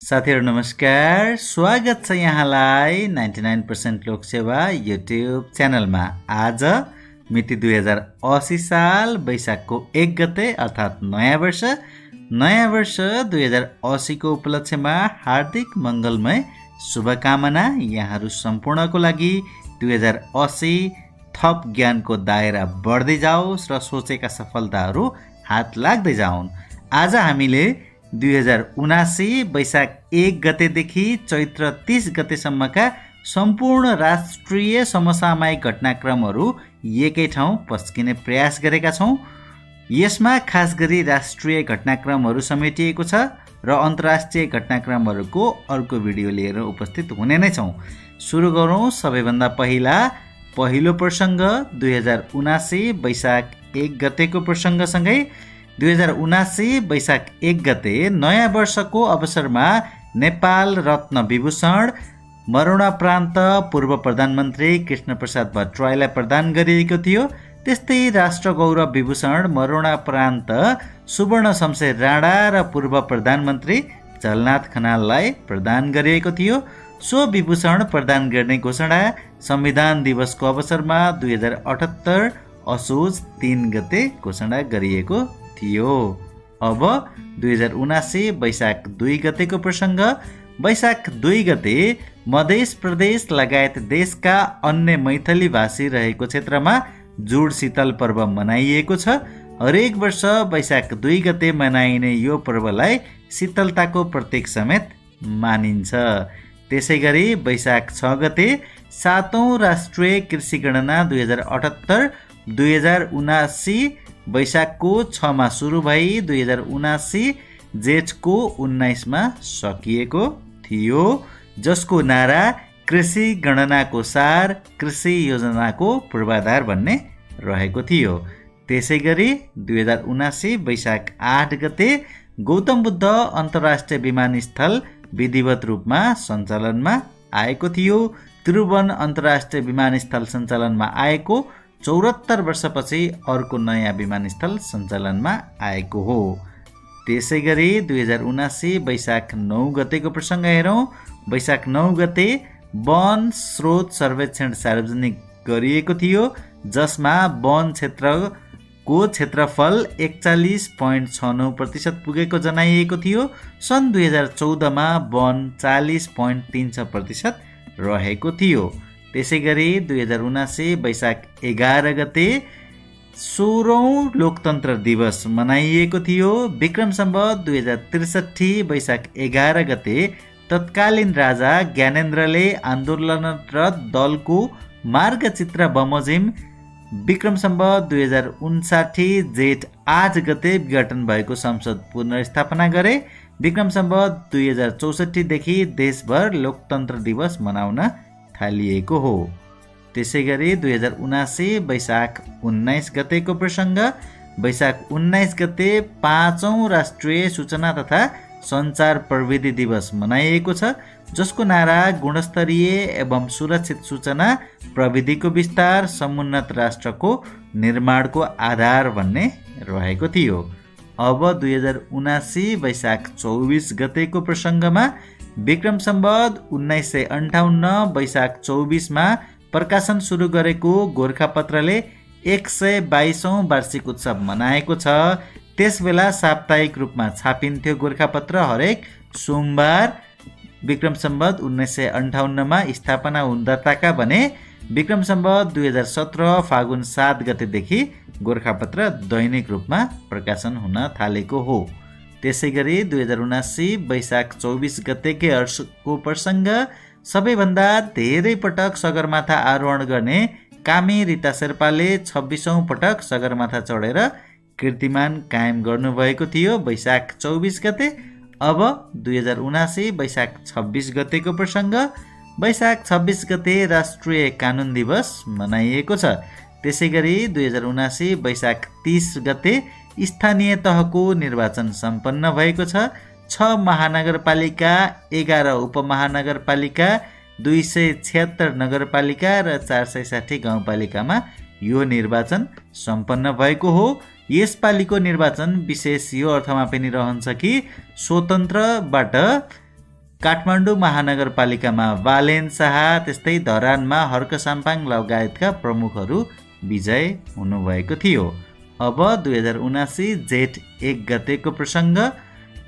साथीहरु नमस्कार, स्वागत छ यहाँलाई 99% लोकसेवा युट्युब च्यानलमा। आज मिति 2080 साल वैशाखको 1 गते अर्थात् नयाँ वर्ष 2080 को उपलक्ष्यमा हार्दिक मंगलमय शुभकामना यहाँहरु सम्पूर्णको लागि। 2080 थप ज्ञानको दायरा बढ्दै जाओस् र सोचेका सफलताहरू हात लाग्दै जाउन्। आज हामीले 2079 वैशाख 1 गतेदेखि चैत्र 30 गतेसम्मका सम्पूर्ण राष्ट्रिय समसामयिक घटनाक्रमहरू एकै ठाउँ पस्किने प्रयास गरेका छौं। यसमा खास गरी राष्ट्रिय घटनाक्रमहरू समेटिएको छ र अन्तर्राष्ट्रिय घटनाक्रमहरूको अर्को भिडियो लिएर उपस्थित हुने नै छौं। सुरु गरौँ। सबैभन्दा पहिलो प्रसंग 2079 वैशाख 1 गतेको प्रसंगसँगै 2079 वैशाख 1 गते नयाँ वर्षको अवसरमा नेपाल रत्न विभूषण मरणोपरान्त पूर्व प्रधानमन्त्री कृष्णप्रसाद भट्टराईलाई प्रदान गरिएको थियो। त्यस्तै राष्ट्र गौरव विभूषण मरणोपरान्त सुवर्ण शमशेर राणा र पूर्व प्रधानमन्त्री झलनाथ खनाललाई प्रदान गरिएको थियो। सो विभूषण प्रदान गर्ने घोषणा संविधान दिवसको अवसरमा 2078 असोज 3 गते घोषणा गरिएको थियो। अब 2079 वैशाख 2 गतेको प्रसंग। वैशाख 2 गते मध्य प्रदेश लगायत देशका अन्य मैथिली भाषी रहेको क्षेत्रमा जुड शीतल पर्व मनाइएको छ। हरेक वर्ष वैशाख 2 गते मनाइने यो पर्वलाई शीतलताको प्रतीक समेत मानिन्छ। त्यसैगरी वैशाख 6 गते 7औं राष्ट्रिय कृषि गणना 2078 2079 वैशाखको 6 मा सुरु भई 2079 जेठको 19 मा सकिएको थियो, जसको नारा कृषि गणनाको सार कृषि योजनाको पूर्वाधार भन्ने रहेको थियो। त्यसैगरी 2079 वैशाख 8 गते गौतम बुद्ध अन्तर्राष्ट्रिय विमानस्थल विधिवत रूपमा सञ्चालनमा आएको थियो। त्रिभुवन अन्तर्राष्ट्रिय विमानस्थल सञ्चालनमा आएको 74 वर्षपछि अर्को नयाँ विमानस्थल सञ्चालनमा आएको हो। त्यसैगरी 2079 वैशाख 9 गतेको प्रसंग हेरौं। वैशाख 9 गते वन स्रोत सर्वेक्षण सार्वजनिक गरिएको थियो, जसमा वन क्षेत्रको क्षेत्रफल 41.69% पुगेको जनाइएको थियो। सन् 2014 मा वन 40.36% रहेको थियो। त्यसैगरी 2079 वैशाख 11 गते 16औं लोकतन्त्र दिवस मनाइएको थियो। विक्रम सम्वत 2063 वैशाख 11 गते तत्कालीन राजा ज्ञानेन्द्रले आन्दोलनरत दलको मार्गचित्र बमोजिम विक्रम सम्वत 2059 जेठ 8 गते विघटन भएको संसद पुनर्स्थापना गरे। विक्रम सम्वत 2064 देखि देशभर लोकतन्त्र दिवस मनाउन थालिएको हो। त्यसैगरी 2079 वैशाख 19 गतेको प्रसंग। वैशाख 19 गते 5औं राष्ट्रिय सूचना तथा सञ्चार प्रविधि दिवस मनाइएको छ, जसको नारा गुणस्तरीय एवं सुरक्षित सूचना प्रविधिको विस्तार समुन्नत राष्ट्रको निर्माणको आधार भन्ने रहेको थियो। अब 2079 वैशाख 24 गतेको प्रसंगमा विक्रम सम्वत 1958 वैशाख 24 मा प्रकाशन सुरु गरेको गोरखापत्रले 122औं वार्षिक उत्सव मनाएको छ। त्यसबेला साप्ताहिक रूपमा छापिन्थ्यो गोरखापत्र हरेक सोमबार। विक्रम सम्वत 1958 मा स्थापना हुँदाताका भने विक्रम सम्वत 2017 फागुन 7 गतेदेखि गोरखापत्र दैनिक रूपमा प्रकाशन हुन थालेको हो। त्यसैगरी 2079 वैशाख 24 गतेकै हर्षको प्रसंग। सबैभन्दा धेरै पटक सगरमाथा आरोहण गर्ने कामी रिता शेर्पाले 26औं पटक सगरमाथा चढेर कीर्तिमान कायम गर्नुभएको थियो वैशाख 24 गते। अब 2079 वैशाख 26 गतेको प्रसंग। वैशाख 26 गते राष्ट्रिय कानुन दिवस मनाइएको छ। त्यसैगरी 2079 वैशाख 30 गते स्थानीय तहको निर्वाचन सम्पन्न भएको छ। 6 महानगरपालिका, 11 उपमहानगरपालिका, 276 नगरपालिका र 460 गाउँपालिकामा यो निर्वाचन सम्पन्न भएको हो। यसपालिको निर्वाचन विशेष यो अर्थमा पनि रहन्छ कि स्वतन्त्रबाट काठमाडौँ महानगरपालिकामा बालेन शाह, त्यस्तै धरानमा हर्क साम्पाङ लगायतका प्रमुखहरू विजय हुनुभएको थियो। अब 2079 जेठ 1 गतेको प्रसङ्ग।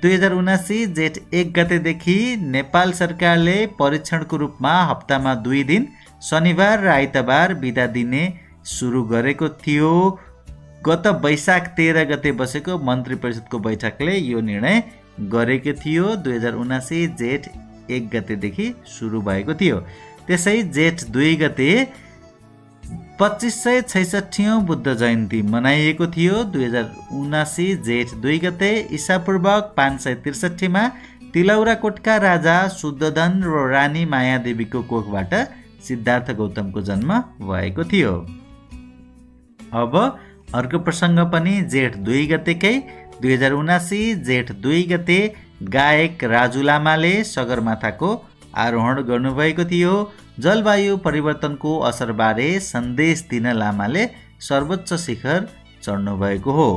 2079 जेठ 1 गतेदेखि नेपाल सरकारले परीक्षणको रूपमा हप्तामा 2 दिन शनिबार र आइतबार बिदा दिने सुरु गरेको थियो। गत वैशाख 13 गते बसेको मन्त्री परिषदको बैठकले यो निर्णय गरेको थियो। 2079 जेठ 1 गतेदेखि सुरु भएको थियो। त्यसै जेठ 2 गते 2566औं बुद्ध जयन्ती मनाइएको थियो। 2079 जेठ 2 गते ईसापूर्वक 563 मा तिलौराकोटका राजा शुद्धोधन र रानी मायादेवीको कोखबाट सिद्धार्थ गौतमको जन्म भएको थियो। अब अर्को प्रसङ्ग पनि जेठ 2 गतेकै। 2079 जेठ 2 गते गायक राजु लामाले सगरमाथाको आरोहण गर्नुभएको थियो। जलवायु परिवर्तनको असरबारे सन्देश दिन लामाले सर्वोच्च शिखर चढ्नुभएको हो।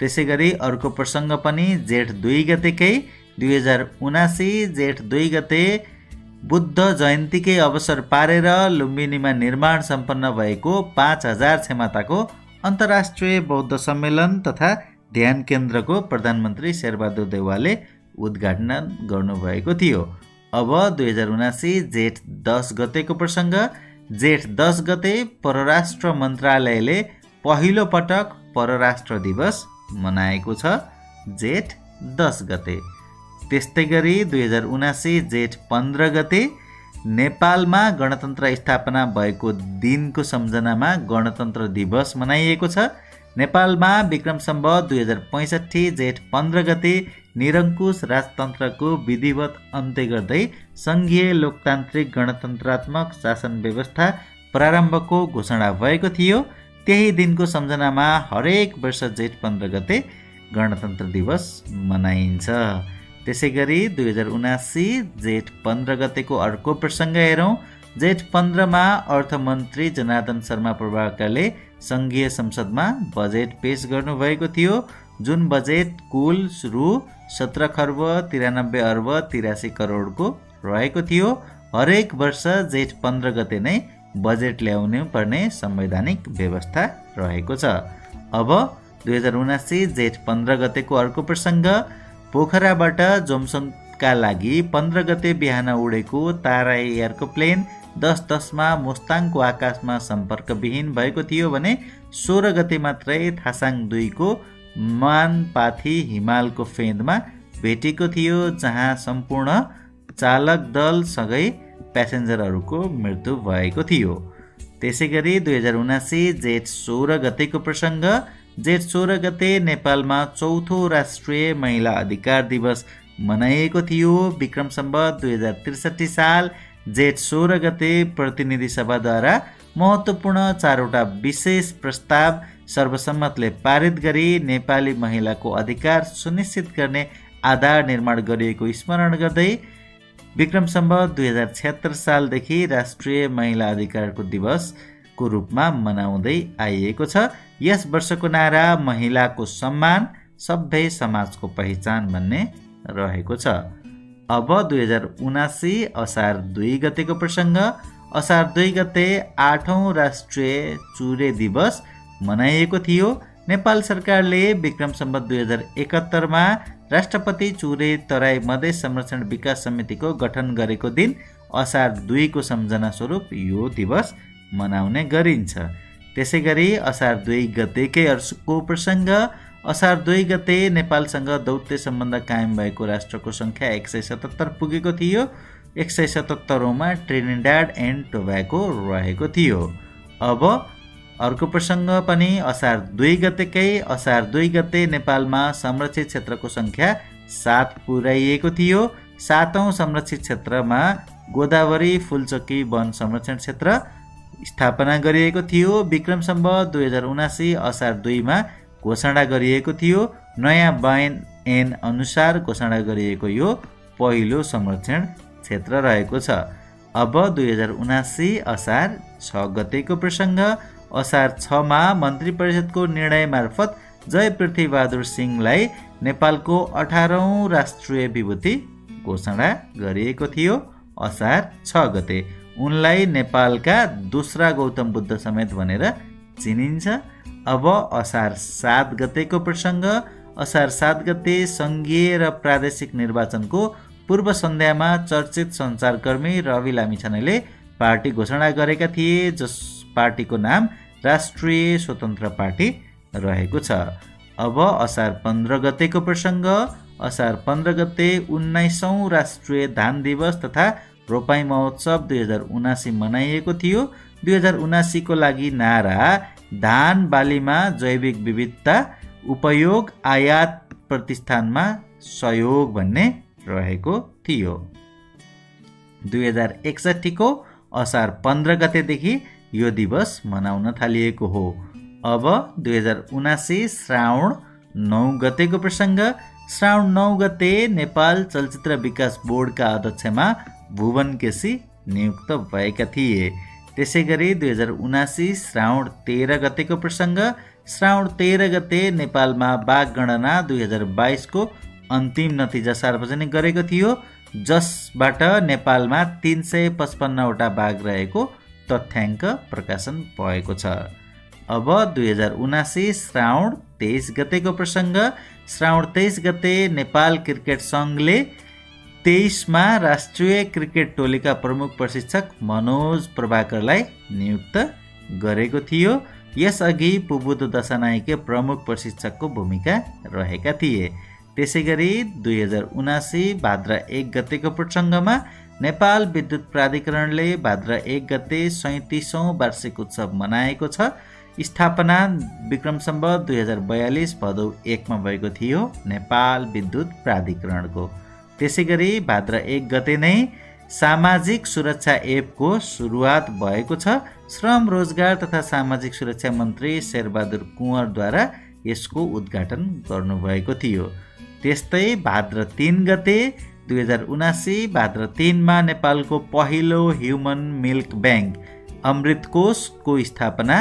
त्यसै गरी अर्को प्रसङ्ग पनि जेठ 2 गतेकै। 2079 जेठ 2 गते बुद्ध जयन्तीकै अवसर पारेर लुम्बिनीमा निर्माण सम्पन्न भएको 5000 क्षमताको अन्तर्राष्ट्रिय बौद्ध सम्मेलन तथा ध्यान केन्द्रको प्रधानमन्त्री शेरबहादुर देउवाले उद्घाटन गर्नुभएको थियो। अब 2079 जेठ 10 गतेको प्रसङ्ग। जेठ 10 गते परराष्ट्र मन्त्रालयले पहिलो पटक परराष्ट्र दिवस मनाएको छ, जेठ 10 गते। त्यस्तै गरी 2079 जेठ 15 गते नेपालमा गणतन्त्र स्थापना भएको दिनको सम्झनामा गणतन्त्र दिवस मनाइएको छ। नेपालमा विक्रम सम्वत 2065 जेठ 15 गते निरङ्कुश राजतन्त्रको विधिवत अन्त्य गर्दै सङ्घीय लोकतान्त्रिक गणतन्त्रात्मक शासन व्यवस्था प्रारम्भको घोषणा भएको थियो। त्यही दिनको सम्झनामा हरेक वर्ष जेठ 15 गते गणतन्त्र दिवस मनाइन्छ। त्यसै गरी 2079 जेठ 15 गतेको अर्को प्रसङ्ग हेरौँ। जेठ 15 मा अर्थमन्त्री जनार्दन शर्मा प्रभाकरले सङ्घीय संसदमा बजेट पेश गर्नुभएको थियो, जुन बजेट कुल रु 17 खर्ब 93 अर्ब 83 करोडको रहेको थियो। हरेक वर्ष जेठ 15 गते नै बजेट ल्याउनु पर्ने संवैधानिक व्यवस्था रहेको छ। अब 2079 जेठ 15 गतेको अर्को प्रसङ्ग। पोखराबाट जोमसङका लागि 15 गते बिहान उडेको तारा एयरको प्लेन 10:10 मा मुस्ताङको आकाशमा सम्पर्कविहीन भएको थियो भने 16 गते मात्रै थासाङ 2 को मानपाथी हिमालको फेदमा भेटेको थियो, जहाँ सम्पूर्ण चालक दलसँगै प्यासेन्जरहरूको मृत्यु भएको थियो। त्यसै गरी 2079 जेठ 16 गतेको प्रसङ्ग। जेठ 16 गते नेपालमा चौथो राष्ट्रिय महिला अधिकार दिवस मनाइएको थियो। विक्रम सम्वत 2063 साल जेठ 16 गते प्रतिनिधि सभाद्वारा महत्त्वपूर्ण 4वटा विशेष प्रस्ताव सर्वसम्मतले पारित गरी नेपाली महिलाको अधिकार सुनिश्चित गर्ने आधार निर्माण गरिएको स्मरण गर्दै विक्रम सम्वत 2076 सालदेखि राष्ट्रिय महिला अधिकारको दिवसको रूपमा मनाउँदै आइएको छ। यस वर्षको नारा महिलाको सम्मान सभ्य समाजको पहिचान भन्ने रहेको छ। अब 2079 असार 2 गतेको प्रसङ्ग। असार 2 गते 8औं राष्ट्रिय चुरे दिवस मनाइएको थियो। नेपाल सरकारले विक्रम सम्वत 2071 मा राष्ट्रपति चुरे तराई मधेस संरक्षण विकास समितिको गठन गरेको दिन असार 2 को सम्झना स्वरूप यो दिवस मनाउने गरिन्छ। त्यसै गरी असार 2 गतेकै अर्को प्रसङ्ग। असार 2 गते नेपालसँग दौत्य सम्बन्ध कायम भएको राष्ट्रको सङ्ख्या 177 पुगेको थियो। 177औं मा ट्रिनिडाड एन्ड टोबागो रहेको थियो। अब अर्को प्रसङ्ग पनि असार 2 गतेकै। असार 2 गते नेपालमा संरक्षित क्षेत्रको सङ्ख्या 7 पुर्याइएको थियो। 7औं संरक्षित क्षेत्रमा गोदावरी फुलचोकी वन संरक्षण क्षेत्र स्थापना गरिएको थियो। विक्रम सम्वत 2079 असार 2 मा घोषणा गरिएको थियो। नयाँ वाइन ऐन अनुसार घोषणा गरिएको यो पहिलो संरक्षण क्षेत्र रहेको छ। अब 2079 असार 6 गतेको प्रसङ्ग। असार 6 मा मन्त्री परिषदको निर्णय मार्फत जय पृथ्वीबहादुर सिंहलाई नेपालको 18औं राष्ट्रिय विभूति घोषणा गरिएको थियो असार 6 गते। उनलाई नेपालका दोस्रा गौतम बुद्ध समेत भनेर चिनिन्छ। अब असार 7 गतेको प्रसङ्ग। असार 7 गते सङ्घीय र प्रादेशिक निर्वाचनको पूर्व सन्ध्यामा चर्चित सञ्चारकर्मी रवि लामिछानेले पार्टी घोषणा गरेका थिए, जस पार्टीको नाम राष्ट्रिय स्वतन्त्र पार्टी रहेको छ। अब असार 15 गतेको प्रसङ्ग। असार 15 गते 19औं राष्ट्रिय धान दिवस तथा रोपाई महोत्सव 2079 मनाइएको थियो। 2079 को लागि नारा धान बालीमा जैविक विविधता उपयोग आयात प्रतिष्ठानमा सहयोग भन्ने रहेको थियो। 2061 को असार 15 गतेदेखि यो दिवस मनाउन थालिएको हो। अब 2079 श्रावण 9 गतेको प्रसङ्ग। श्रावण 9 गते नेपाल चलचित्र विकास बोर्डका अध्यक्षमा भुवन केसी नियुक्त भएका थिए। त्यसै गरी 2079 श्रावण 13 गतेको प्रसङ्ग। श्रावण 13 गते नेपालमा बाघ गणना 2022 को अन्तिम नतिजा सार्वजनिक गरेको थियो, जसबाट नेपालमा 355 वटा बाघ रहेको तथ्याङ्क प्रकाशन भएको छ। अब 2079 श्रावण 23 गतेको प्रसङ्ग। श्रावण 23 गते नेपाल क्रिकेट सङ्घले 23मा राष्ट्रिय क्रिकेट टोलीका प्रमुख प्रशिक्षक मनोज प्रभाकरलाई नियुक्त गरेको थियो। यसअघि पुबुदो दशानायके प्रमुख प्रशिक्षकको भूमिका रहेका थिए। त्यसै गरी 2079 भाद्र 1 गतेको प्रसङ्गमा नेपाल विद्युत प्राधिकरणले भाद्र 1 गते 37औं वार्षिक उत्सव मनाएको छ। स्थापना विक्रम सम्वत 2042 भदौ 1 मा भएको थियो नेपाल विद्युत प्राधिकरणको। त्यसै गरी भाद्र 1 गते नै सामाजिक सुरक्षा एपको सुरुवात भएको छ। श्रम रोजगार तथा सामाजिक सुरक्षा मन्त्री शेरबहादुर कुँवरद्वारा यसको उद्घाटन गर्नुभएको थियो। त्यस्तै भाद्र 3 गते 2079 भाद्र 3 मा नेपालको पहिलो ह्युमन मिल्क ब्याङ्क अमृत कोषको स्थापना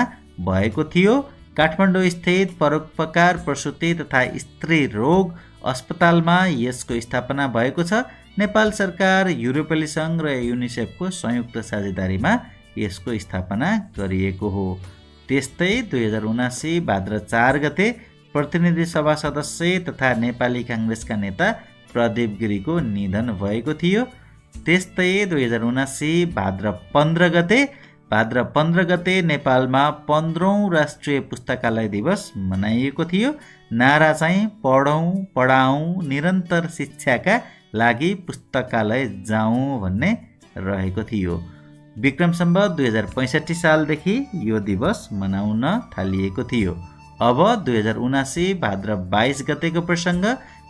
भएको थियो। काठमाडौँ स्थित परोपकार प्रसुति तथा स्त्री रोग अस्पतालमा यसको स्थापना भएको छ। नेपाल सरकार, युरोपेली सङ्घ र युनिसेफको संयुक्त साझेदारीमा यसको स्थापना गरिएको हो। त्यस्तै 2079 भाद्र 4 गते प्रतिनिधि सभा सदस्य तथा नेपाली काङ्ग्रेसका नेता प्रदीप गिरीको निधन भएको थियो। त्यस्तै 2079 भाद्र 15 गते नेपालमा 15औं राष्ट्रिय पुस्तकालय दिवस मनाइएको थियो। नारा चाहिँ पढौँ पढाउँ निरन्तर शिक्षाका लागि पुस्तकालय जाउँ भन्ने रहेको थियो। विक्रम सम्वत 2065 सालदेखि यो दिवस मनाउन थालिएको थियो। अब 2079 भाद्र 22 गतेको प्रसङ्ग।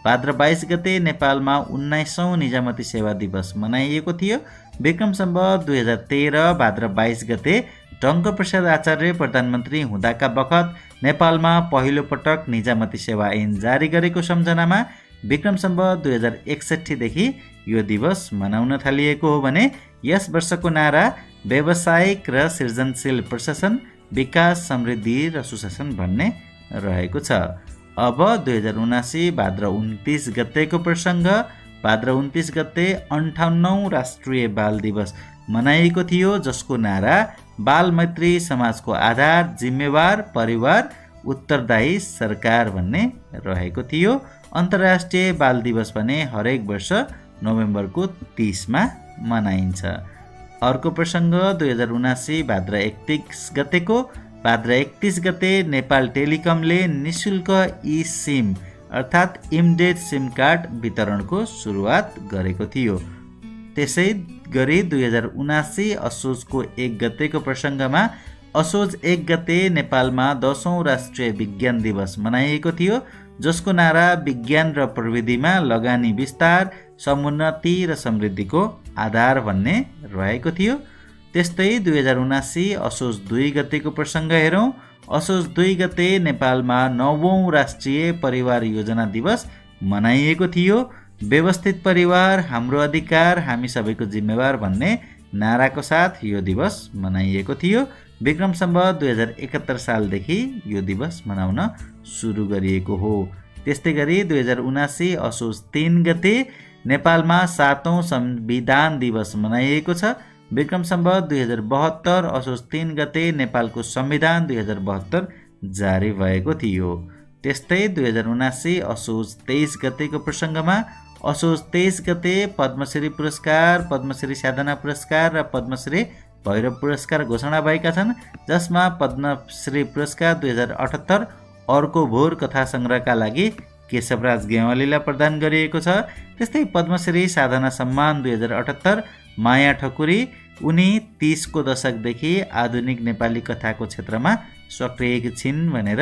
भाद्र 22 गते नेपालमा 19औं निजामती सेवा दिवस मनाइएको थियो। विक्रम सम्वत 2013 भाद्र 22 गते टङ्कप्रसाद आचार्य प्रधानमन्त्री हुँदाका बखत नेपालमा पहिलो पटक निजामती सेवा ऐन जारी गरेको सम्झनामा विक्रम सम्वत 2061 देखि यो दिवस मनाउन थालिएको हो भने यस वर्षको नारा व्यावसायिक र सृजनशील प्रशासन, विकास, समृद्धि र सुशासन भन्ने रहेको छ। अब 2079 भाद्र 29 गतेको प्रसङ्ग। भाद्र 29 गते 58औं राष्ट्रिय बाल दिवस मनाइएको थियो, जसको नारा बाल मैत्री समाजको आधार, जिम्मेवार परिवार, उत्तरदायी सरकार भन्ने रहेको थियो। अन्तर्राष्ट्रिय बाल दिवस भने हरेक वर्ष नोभेम्बरको 30 मा मनाइन्छ। अर्को प्रसङ्ग 2079 भाद्र 31 गतेको। भाद्र 31 गते नेपाल टेलिकमले निशुल्क ई-सिम अर्थात् इमडेट सिम कार्ड वितरणको सुरुवात गरेको थियो। त्यसै गरी 2079 असोजको 1 गतेको प्रसङ्गमा असोज 1 गते नेपालमा 10औं राष्ट्रिय विज्ञान दिवस मनाइएको थियो, जसको नारा विज्ञान र प्रविधिमा लगानी विस्तार, समुन्नति र समृद्धिको आधार भन्ने रहेको थियो। त्यस्तै 2079 असोज 2 गतेको प्रसङ्ग हेरौँ। असोज 2 गते नेपालमा 9औं राष्ट्रिय परिवार योजना दिवस मनाइएको थियो। व्यवस्थित परिवार, हाम्रो अधिकार, हामी सबैको जिम्मेवार भन्ने नाराको साथ यो दिवस मनाइएको थियो। विक्रम सम्वत 2071 सालदेखि यो दिवस मनाउन सुरु गरिएको हो। त्यस्तै गरी 2079 असोज 3 गते नेपालमा 7औं संविधान दिवस मनाइएको छ। विक्रम सम्वत 2072 असोज 3 गते नेपालको संविधान 2072 जारी भएको थियो। त्यस्तै 2079 असोज 23 गतेको प्रसङ्गमा असोज 23 गते पद्मश्री पुरस्कार, पद्मश्री साधना पुरस्कार र पद्मश्री भैरव पुरस्कार घोषणा भएका छन्, जसमा पद्मश्री पुरस्कार 2078 अर्को भोर कथा सङ्ग्रहका लागि केशवराज गेवालीलाई प्रदान गरिएको छ। त्यस्तै पद्मश्री साधना सम्मान 2078 माया ठकुरी, उनी 30 को दशकदेखि आधुनिक नेपाली कथाको क्षेत्रमा सक्रिय छिन् भनेर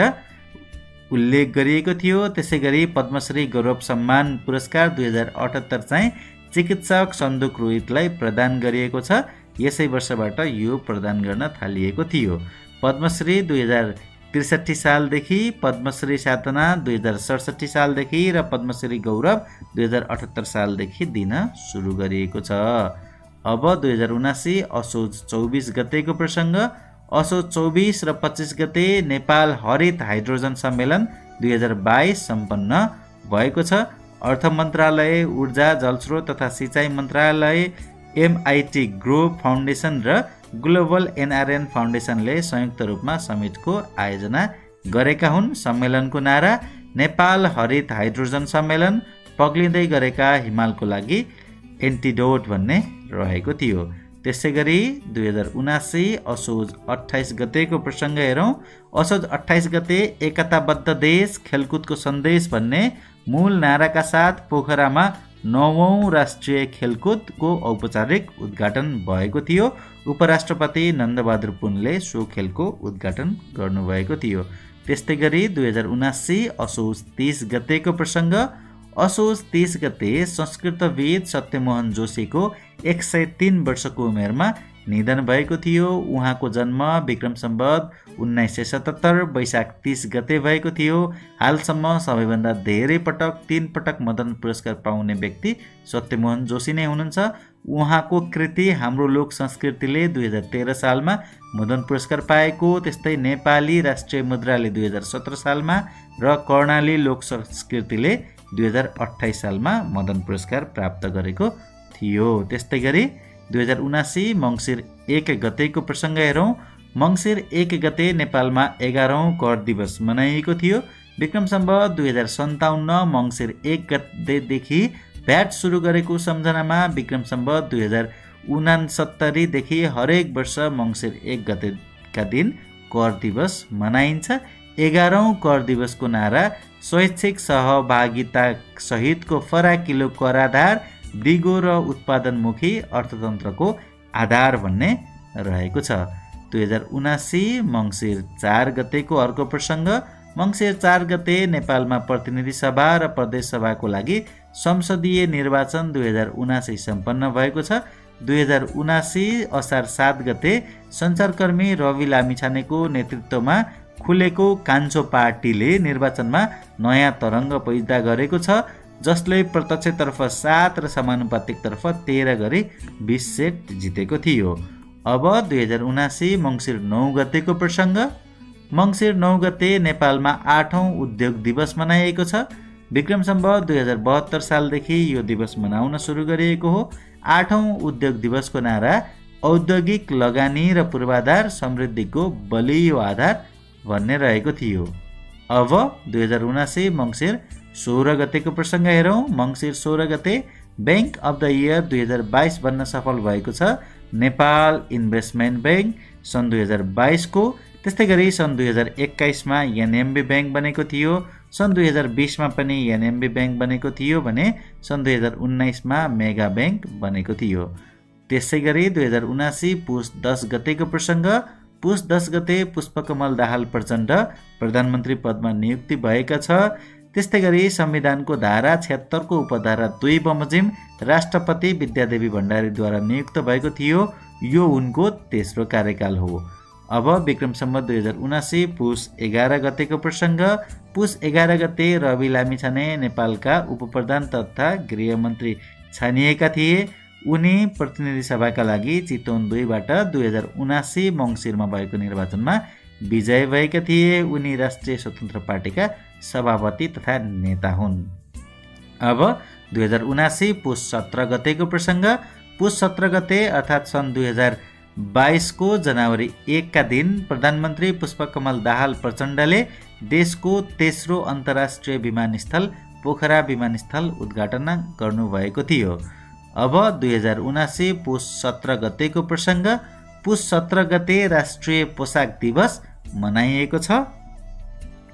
उल्लेख गरिएको थियो। त्यसैगरी पद्मश्री गौरव सम्मान पुरस्कार 2078 चाहिँ चिकित्सक सन्दुक रोहितलाई प्रदान गरिएको छ। यसै वर्षबाट यो प्रदान गर्न थालिएको थियो। पद्मश्री 2063 सालदेखि, पद्मश्री साधना 2067 सालदेखि र पद्मश्री गौरव 2078 सालदेखि दिन सुरु गरिएको छ। अब 2079 असोज 24 गतेको प्रसङ्ग। असोज 24 र 25 गते नेपाल हरित हाइड्रोजन सम्मेलन 2022 सम्पन्न भएको छ। अर्थ मन्त्रालय, ऊर्जा जलस्रोत तथा सिँचाइ मन्त्रालय, MIT ग्रुप फाउन्डेसन र ग्लोबल NRN फाउन्डेसनले संयुक्त रूपमा समिटको आयोजना गरेका हुन्। सम्मेलनको नारा नेपाल हरित हाइड्रोजन सम्मेलन, पग्लिँदै गरेका हिमालको लागि एन्टिडोट भन्ने रहेको थियो। त्यसैगरी 2079 असोज 28 गतेको प्रसङ्ग हेरौँ। असोज 28 गते एकताबद्ध देश खेलकुदको सन्देश भन्ने मूल नाराका साथ पोखरामा 9औं राष्ट्रिय खेलकुदको औपचारिक उद्घाटन भएको थियो। उपराष्ट्रपति नन्दबहादुर पुनले सो खेलको उद्घाटन गर्नुभएको थियो। त्यस्तै गरी 2079 असोज 30 गतेको प्रसङ्ग। असोज 30 गते संस्कृतविद सत्यमोहन जोशीको 103 वर्षको उमेरमा निधन भएको थियो। उहाँको जन्म विक्रम सम्वत 1977 वैशाख 30 गते भएको थियो। हालसम्म सबैभन्दा धेरै पटक 3 पटक मदन पुरस्कार पाउने व्यक्ति सत्यमोहन जोशी नै हुनुहुन्छ। उहाँको कृति हाम्रो लोक संस्कृतिले 2013 सालमा मदन पुरस्कार पाएको, त्यस्तै नेपाली राष्ट्रिय मुद्राले 2017 सालमा र कर्णाली लोक संस्कृतिले 2028 सालमा मदन पुरस्कार प्राप्त गरेको थियो। त्यस्तै गरी 2079 मङ्सिर 1 गतेको प्रसङ्ग हेरौँ। मङ्सिर 1 गते नेपालमा 11औं कर दिवस मनाइएको थियो। विक्रम सम्वत 2057 मङ्सिर 1 गतेदेखि भ्याट सुरु गरेको सम्झनामा विक्रम सम्वत 2069 देखि हरेक वर्ष मङ्सिर 1 गतेका दिन कर दिवस मनाइन्छ। 11औं कर दिवसको नारा स्वैच्छिक सहभागिता सहितको फराकिलो कराधार, दिगो र उत्पादनमुखी अर्थतन्त्रको आधार भन्ने रहेको छ। 2079 मङ्सिर 4 गतेको अर्को प्रसङ्ग। मङ्सिर 4 गते नेपालमा प्रतिनिधि सभा र प्रदेश सभाको लागि संसदीय निर्वाचन 2079 सम्पन्न भएको छ। 2079 असार 7 गते सञ्चारकर्मी रवि लामिछानेको नेतृत्वमा खुलेको कान्छो पार्टीले निर्वाचनमा नयाँ तरङ्ग पैदा गरेको छ, जसले प्रत्यक्षतर्फ 7 र समानुपातिकतर्फ 13 गरी 20 सेट जितेको थियो। अब 2079 मङ्सिर 9 गतेको प्रसङ्ग। मङ्सिर 9 गते नेपालमा 8औं उद्योग दिवस मनाइएको छ। विक्रम सम्वत 2072 सालदेखि यो दिवस मनाउन सुरु गरिएको हो। 8औं उद्योग दिवसको नारा औद्योगिक लगानी र पूर्वाधार समृद्धिको बलियो आधार भन्ने रहेको थियो। अब 2079 मङ्सिर 16 गतेको प्रसङ्ग हेरौँ। मङ्सिर 16 गते ब्याङ्क अफ द इयर 2022 बन्न सफल भएको छ नेपाल इन्भेस्टमेन्ट ब्याङ्क सन् 2022 को। त्यस्तै गरी सन् 2021 मा एनएमबी ब्याङ्क बनेको थियो। सन् 2020 मा पनि एनएमबी ब्याङ्क बनेको थियो भने सन् 2019 मा मेगा ब्याङ्क बनेको थियो। त्यसै गरी 2079 पुस 10 गतेको प्रसङ्ग। पुस 10 गते पुष्पकमल दाहाल प्रचण्ड प्रधानमन्त्री पदमा नियुक्ति भएका छ। त्यस्तै गरी संविधानको धारा 76 को उपधारा 2 बमोजिम राष्ट्रपति विद्यादेवी भण्डारीद्वारा नियुक्त भएको थियो। यो उनको तेस्रो कार्यकाल हो। अब विक्रम सम्वत 2079 पुस 11 गतेको प्रसङ्ग। पुस 11 गते रवि लामिछाने नेपालका उपप्रधान तथा गृहमन्त्री छानिएका थिए। उनी प्रतिनिधि सभाका लागि चितवन 2 बाट 2079 मङ्सिरमा भएको निर्वाचनमा विजय भएका थिए। उनी राष्ट्रिय स्वतन्त्र पार्टीका सभापति तथा नेता हुन्। अब 2079 पुस 17 गतेको प्रसङ्ग। पुस 17 गते अर्थात् सन् 2022 को जनवरी 1 का दिन प्रधानमन्त्री पुष्पकमल दाहाल प्रचण्डले देशको तेस्रो अन्तर्राष्ट्रिय विमानस्थल पोखरा विमानस्थल उद्घाटन गर्नुभएको थियो। अब 2079 पुस 17 गतेको प्रसङ्ग। पुस 17 गते राष्ट्रिय पोसाक दिवस मनाइएको छ।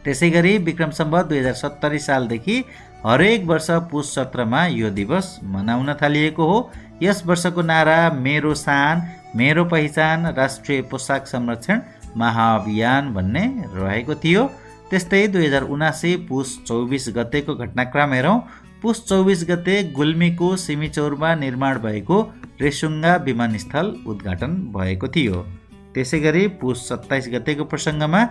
त्यसैगरी विक्रम सम्वत 2070 सालदेखि हरेक वर्ष पुस 17 मा यो दिवस मनाउन थालिएको हो। यस वर्षको नारा मेरो शान मेरो पहिचान राष्ट्रिय पोसाक संरक्षण महाअभियान भन्ने रहेको थियो। त्यस्तै 2079 पुस 24 गतेको घटनाक्रम हेरौँ। पुस 24 गते गुल्मीको सिमिचौरमा निर्माण भएको रेसुङ्गा विमानस्थल उद्घाटन भएको थियो। त्यसैगरी पुस 27 गतेको प्रसङ्गमा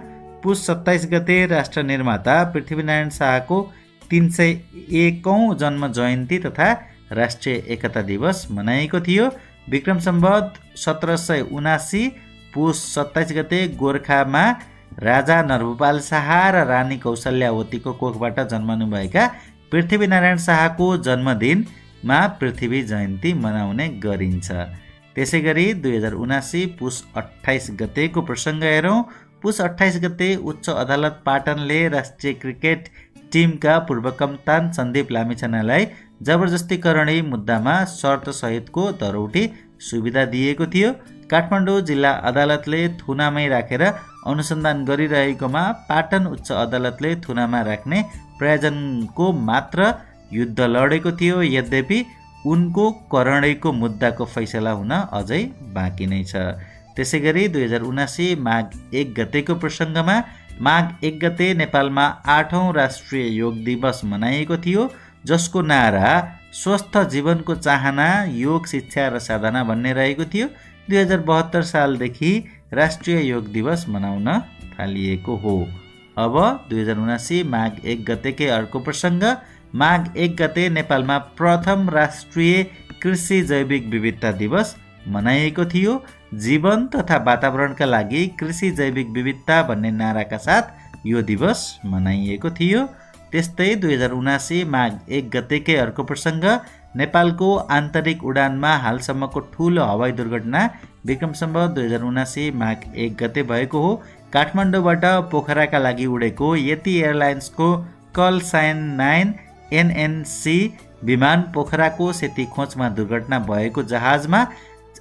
पुस 27 गते राष्ट्र निर्माता पृथ्वीनारायण शाहको 301औं जन्म जयन्ती तथा राष्ट्रिय एकता दिवस मनाइएको थियो। विक्रम सम्वत 1779 पुस 27 गते गोर्खामा राजा नरभूपाल शाह र रानी कौशल्यावतीको कोखबाट जन्मनुभएका पृथ्वीनारायण शाहको जन्मदिनमा पृथ्वी जयन्ती मनाउने गरिन्छ। त्यसैगरी 2079 पुस 28 गतेको प्रसङ्ग हेरौँ। पुस 28 गते उच्च अदालत पाटनले राष्ट्रिय क्रिकेट टिमका पूर्व कप्तान सन्दीप लामिछानेलाई जबरजस्तीकरणी मुद्दामा शर्त सहितको धरौटी सुविधा दिएको थियो। काठमाडौँ जिल्ला अदालतले थुनामै राखेर अनुसन्धान गरिरहेकोमा पाटन उच्च अदालतले थुनामा राख्ने प्रयोजनको मात्र युद्ध लडेको थियो। यद्यपि उनको करणैको मुद्दाको फैसला हुन अझै बाँकी नै छ। त्यसैगरी 2079 माघ 1 गतेको प्रसङ्गमा माघ 1 गते नेपालमा 8औं राष्ट्रिय योग दिवस मनाइएको थियो, जसको नारा स्वस्थ जीवनको चाहना योग शिक्षा र साधना भन्ने रहेको थियो। 2072 सालदेखि राष्ट्रिय योग दिवस मनाउन थालिएको हो। अब 2079 माघ 1 गतेकै अर्को प्रसङ्ग। माघ 1 गते नेपालमा प्रथम राष्ट्रिय कृषि जैविक विविधता दिवस मनाइएको थियो। जीवन तथा वातावरणका लागि कृषि जैविक विविधता भन्ने नाराका साथ यो दिवस मनाइएको थियो। त्यस्तै 2079 माघ 1 गतेकै अर्को प्रसङ्ग। नेपालको आन्तरिक उडानमा हालसम्मको ठूलो हवाई दुर्घटना विक्रम सम्वत 2079 माघ 1 गते भएको हो। काठमाडौँबाट पोखराका लागि उडेको यति एयरलाइन्सको कल साइन 9 NNC विमान पोखराको सेती खोचमा दुर्घटना भएको जहाजमा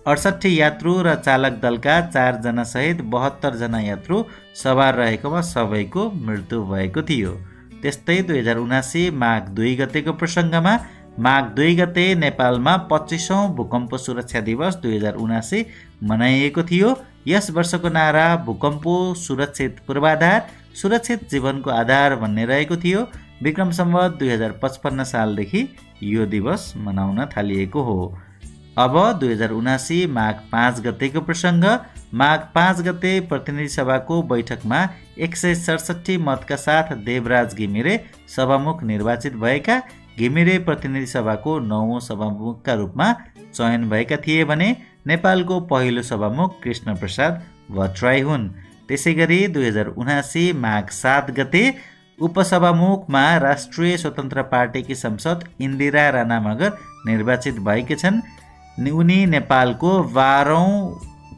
68 यात्रु र चालक दलका 4 जना सहित 72 जना यात्रु सवार रहेकोमा सबैको मृत्यु भएको थियो। त्यस्तै 2079 माघ 2 गतेको प्रसङ्गमा माघ 2 गते नेपालमा 25औं भूकम्प सुरक्षा दिवस 2079 मनाइएको थियो। यस वर्षको नारा भूकम्प सुरक्षित पूर्वाधार सुरक्षित जीवनको आधार भन्ने रहेको थियो। विक्रम सम्वत 2055 सालदेखि यो दिवस मनाउन थालिएको हो। अब 2079 माघ 5 गतेको प्रसङ्ग। माघ 5 गते प्रतिनिधि सभाको बैठकमा 167 मतका साथ देवराज घिमिरे सभामुख निर्वाचित भएका। घिमिरे प्रतिनिधि सभाको 9औं सभामुखका रूपमा चयन भएका थिए भने नेपालको पहिलो सभामुख कृष्ण प्रसाद भट्टराई हुन्। त्यसैगरी 2079 माघ 7 गते उपसभामुखमा राष्ट्रिय स्वतन्त्र पार्टीकी संसद इन्दिरा राणा मगर निर्वाचित भएकी छन्। उनी नेपालको 12औं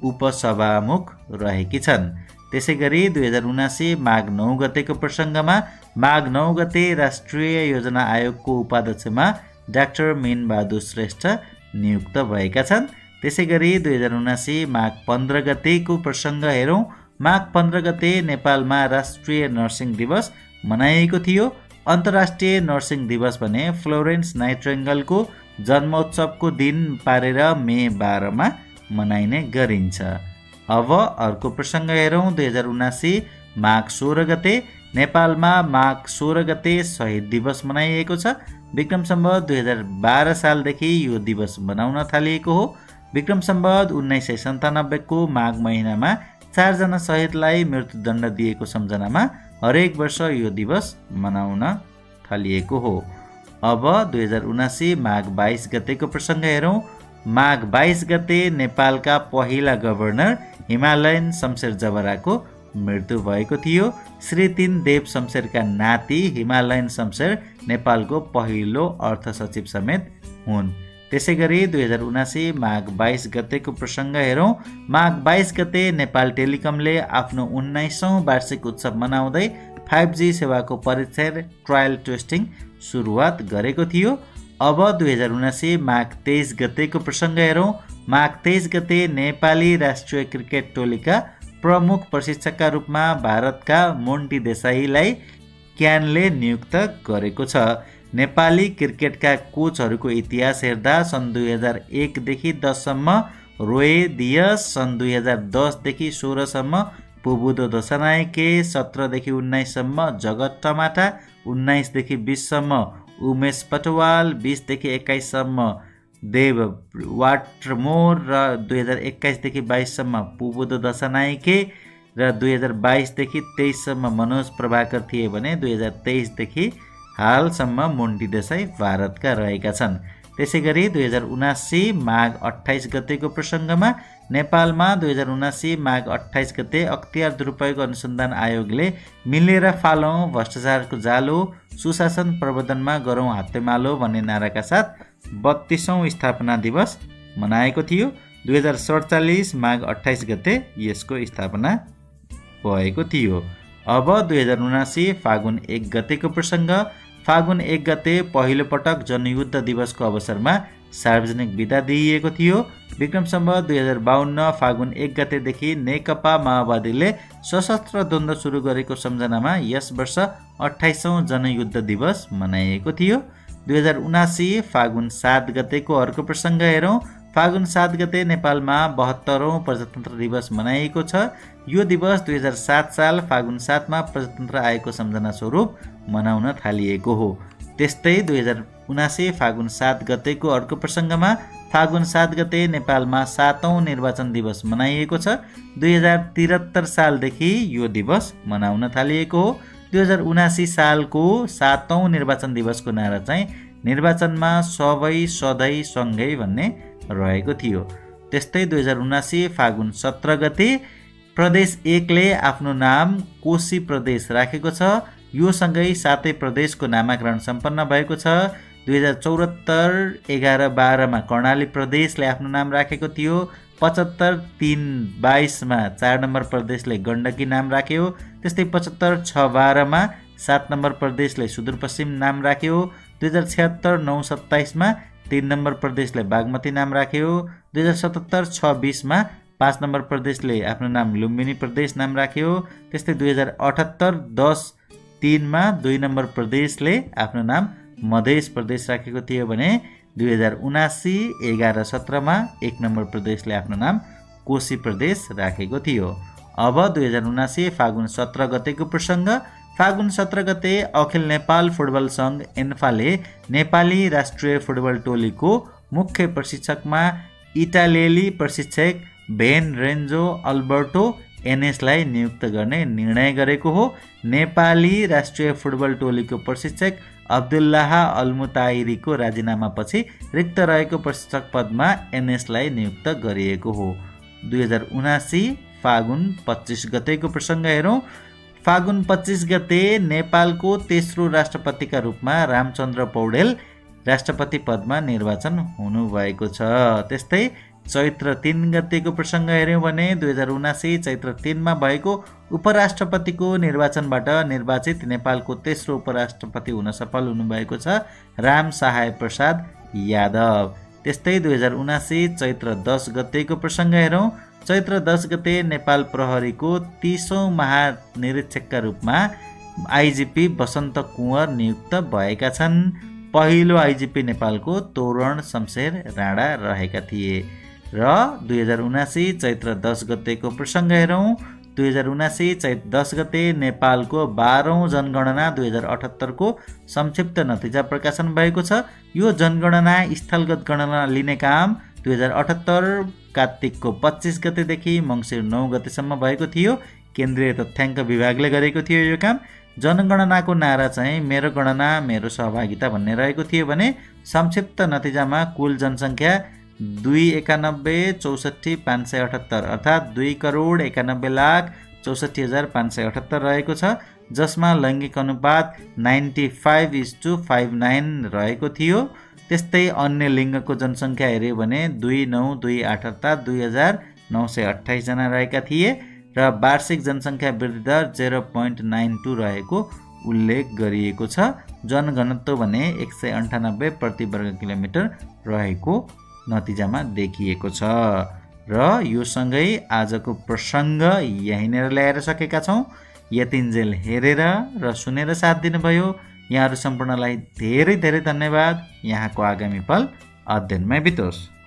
उपसभामुख रहेकी छन्। त्यसैगरी 2079 माघ 9 गतेको प्रसङ्गमा माघ 9 गते राष्ट्रिय योजना आयोगको उपाध्यक्षमा डाक्टर मीन बहादुर श्रेष्ठ नियुक्त भएका छन्। त्यसैगरी 2079 माघ 15 गतेको प्रसङ्ग हेरौँ। माघ 15 गते नेपालमा राष्ट्रिय नर्सिङ दिवस मनाइएको थियो। अन्तर्राष्ट्रिय नर्सिङ दिवस भने फ्लोरेन्स नाइटिङ्गेलको जन्मोत्सवको दिन पारेर मे 12 मा मनाइने गरिन्छ। अब अर्को प्रसङ्ग हेरौँ। 2079 माघ 16 गते नेपालमा माघ 16 गते शहीद दिवस मनाइएको छ। विक्रम सम्वत 2012 सालदेखि यो दिवस मनाउन थालिएको हो। विक्रम सम्वत 1997 को माघ महिनामा 4 जना शहीदलाई मृत्युदण्ड दिएको सम्झनामा हरेक वर्ष यो दिवस मनाउन थालिएको हो। अब 2079 माघ 22 गतेको प्रसङ्ग हेरौँ। माघ 22 गते नेपालका पहिला गभर्नर हिमालयन शमशेर जबराको मृत्यु भएको थियो। श्री 3 देव शमशेरका नाति हिमालयन शमशेर नेपालको पहिलो अर्थ सचिव समेत हुन्। त्यसै गरी 2079 माघ 22 गतेको प्रसङ्ग हेरौँ। माघ 22 गते नेपाल टेलिकमले आफ्नो 19औं वार्षिक उत्सव मनाउँदै 5G सेवाको परीक्षण ट्रायल टेस्टिङ सुरुवात गरेको थियो। अब 2079 माघ 23 गतेको प्रसङ्ग हेरौँ। माघ 23 गते नेपाली राष्ट्रिय क्रिकेट टोलीका प्रमुख प्रशिक्षकका रूपमा भारतका मोन्टी देसाईलाई क्यानले नियुक्त गरेको छ। नेपाली क्रिकेटका कोचहरूको इतिहास हेर्दा सन् 2001 देखि 10 सम्म रोए दियस, सन् 2010 देखि 16 सम्म पुबुदो दशनायके, 17 देखि 19 सम्म जगत टमाटा, 19 देखि 20 सम्म उमेश पटवाल, 20 देखि 21 सम्म देव वाटरमोर र 2021 देखि 22 सम्म पुबुदो दशनायके र 2022 देखि 23 सम्म मनोज प्रभाकर थिए भने 2023 देखि हालसम्म मोन्टी देसाई भारतका रहेका छन्। त्यसै गरी 2079 माघ 28 गतेको प्रसङ्गमा नेपालमा 2079 माघ 28 गते अख्तियार दुरुपयोग अनुसन्धान आयोगले मिलेर फालौँ भ्रष्टाचारको जालो, सुशासन प्रवर्धनमा गरौँ हातेमालो भन्ने नाराका साथ 32औं स्थापना दिवस मनाएको थियो। 2047 माघ 28 गते यसको स्थापना भएको थियो। अब 2079 फागुन 1 गतेको प्रसङ्ग। फागुन 1 गते पहिलो पटक जनयुद्ध दिवसको अवसरमा सार्वजनिक बिदा दिइएको थियो। विक्रम सम्वत 2052 फागुन 1 गतेदेखि नेकपा माओवादीले सशस्त्र द्वन्द्व सुरु गरेको सम्झनामा यस वर्ष 28औं जनयुद्ध दिवस मनाइएको थियो। 2079 फागुन 7 गतेको अर्को प्रसङ्ग हेरौँ। फागुन 7 गते नेपालमा 72औं प्रजातन्त्र दिवस मनाइएको छ। यो दिवस 2007 साल फागुन 7 मा प्रजातन्त्र आएको सम्झना स्वरूप मनाउन थालिएको हो। त्यस्तै 2079 फागुन 7 गतेको अर्को प्रसङ्गमा फागुन 7 गते नेपालमा 7औं निर्वाचन दिवस मनाइएको छ। 2073 सालदेखि यो दिवस मनाउन थालिएको हो। 2079 सालको 7औं निर्वाचन दिवसको नारा चाहिँ निर्वाचनमा सबै सधैँ सँगै भन्ने रहेको थियो। त्यस्तै 2079 फागुन 17 गते प्रदेश 1 ले आफ्नो नाम कोशी प्रदेश राखेको छ। यो सँगै 7 प्रदेशको नामाकरण सम्पन्न भएको छ। 2074 11-12 मा कर्णाली प्रदेशले आफ्नो नाम राखेको थियो। 75-3-22 मा 4 नम्बर प्रदेशले गण्डकी नाम राख्यो। त्यस्तै 75-6-12 मा 7 नम्बर प्रदेशले सुदूरपश्चिम नाम राख्यो। 2076 9-27 मा 3 नम्बर प्रदेशले बागमती नाम राख्यो। 2077 6-20 मा 5 नम्बर प्रदेशले आफ्नो नाम लुम्बिनी प्रदेश नाम राख्यो। त्यस्तै 2078 10-3 मा 2 नम्बर प्रदेशले आफ्नो नाम मधेस प्रदेश राखेको थियो भने 2079 11-17 मा 1 नम्बर प्रदेशले आफ्नो नाम कोशी प्रदेश राखेको थियो। अब 2079 फागुन 17 गतेको प्रसङ्ग। फागुन 17 गते अखिल नेपाल फुटबल सङ्घ एन्फाले नेपाली राष्ट्रिय फुटबल टोलीको मुख्य प्रशिक्षकमा इटालियली प्रशिक्षक भेन रेन्जो अल्बर्टो एनेसलाई नियुक्त गर्ने निर्णय गरेको हो। नेपाली राष्ट्रिय फुटबल टोलीको प्रशिक्षक अब्दुल्लाह अल्मुताइरीको राजीनामापछि रिक्त रहेको प्रशिक्षक पदमा एनएसलाई नियुक्त गरिएको हो। 2079 फागुन 25 गतेको प्रसङ्ग हेरौँ। फागुन 25 गते नेपालको तेस्रो राष्ट्रपतिका रूपमा रामचन्द्र पौडेल राष्ट्रपति पदमा निर्वाचन हुनुभएको छ। त्यस्तै चैत्र 3 गतेको प्रसङ्ग हेऱ्यौँ भने 2079 चैत्र 3 मा भएको उपराष्ट्रपतिको निर्वाचनबाट निर्वाचित नेपालको तेस्रो उपराष्ट्रपति हुन सफल हुनुभएको छ राम सहाय प्रसाद यादव। त्यस्तै 2079 चैत्र 10 गतेको प्रसङ्ग हेरौँ। चैत्र 10 गते नेपाल प्रहरीको 30औं महानिरीक्षकका रूपमा आइजिपी वसन्त कुँवर नियुक्त भएका छन्। पहिलो आइजिपी नेपालको तोरण शमशेर राणा रहेका थिए। र 2079 चैत्र 10 गतेको प्रसङ्ग हेरौँ। 2079 चैत्र 10 गते नेपालको 12औं जनगणना 2078 को संक्षिप्त नतिजा प्रकाशन भएको छ। यो जनगणना स्थलगत गणना लिने काम 2078 कार्तिकको 25 गतेदेखि मङ्सिर 9 गतेसम्म भएको थियो। केन्द्रीय तथ्याङ्क विभागले गरेको थियो यो काम। जनगणनाको नारा चाहिँ मेरो गणना मेरो सहभागिता भन्ने रहेको थियो भने संक्षिप्त नतिजामा कुल जनसङ्ख्या 291,64,578 अर्थात् 2,91,91,05,000 64,578 रहेको छ, जसमा लैङ्गिक अनुपात 95:59 रहेको थियो। त्यस्तै अन्य लिङ्गको जनसङ्ख्या हेऱ्यो भने 2,928 अर्थात् 2,928 जना रहेका थिए र वार्षिक जनसङ्ख्या वृद्धि दर 0.92 रहेको उल्लेख गरिएको छ। जनघनत्व भने 198 प्रति वर्ग किलोमिटर रहेको नतिजामा देखिएको छ। र यो सँगै आजको प्रसङ्ग यहीँनेर ल्याएर सकेका छौँ। यतिन्जेल हेरेर र सुनेर साथ दिनुभयो यहाँहरू सम्पूर्णलाई धेरै धेरै धन्यवाद। यहाँको आगामी पल अध्ययनमै बितोस्।